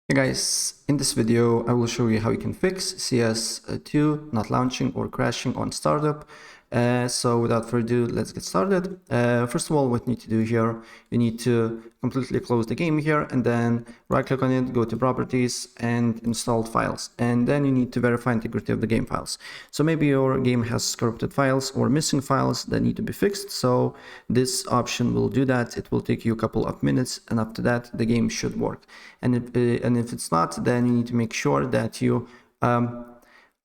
Hey guys, in this video I will show you how you can fix CS2 not launching or crashing on startup. So without further ado, let's get started. First of all, what you need to do here, you need to completely close the game here and then right click on it, go to properties and installed files. And then you need to verify integrity of the game files. So maybe your game has corrupted files or missing files that need to be fixed. So this option will do that. It will take you a couple of minutes and after that the game should work. And if it's not, then you need to make sure that you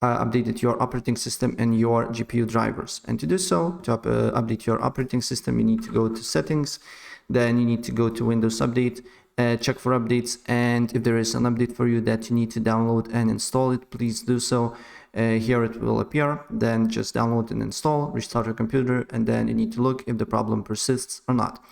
updated your operating system and your GPU drivers. And to do so, to update your operating system, you need to go to settings, then you need to go to Windows Update, check for updates, and if there is an update for you that you need to download and install it, please do so. Here it will appear, then just download and install, restart your computer, and then you need to look if the problem persists or not.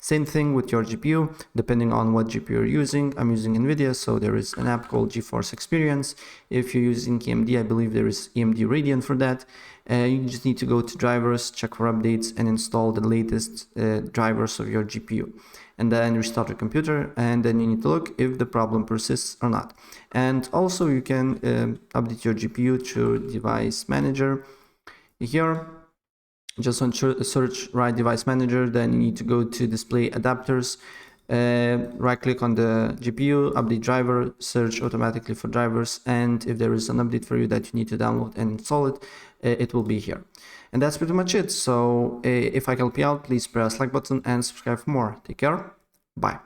Same thing with your GPU, depending on what GPU you're using. I'm using NVIDIA, so there is an app called GeForce Experience. If you're using AMD, I believe there is AMD Radeon for that. You just need to go to drivers, check for updates, and install the latest drivers of your GPU. And then restart your computer, and then you need to look if the problem persists or not. And also you can update your GPU through device manager. Here, just on search right device manager, then you need to go to display adapters, right click on the GPU, update driver, search automatically for drivers, and if there is an update for you that you need to download and install it, it will be here. And that's pretty much it. So if I can help you out, please press like button and subscribe for more. Take care. Bye.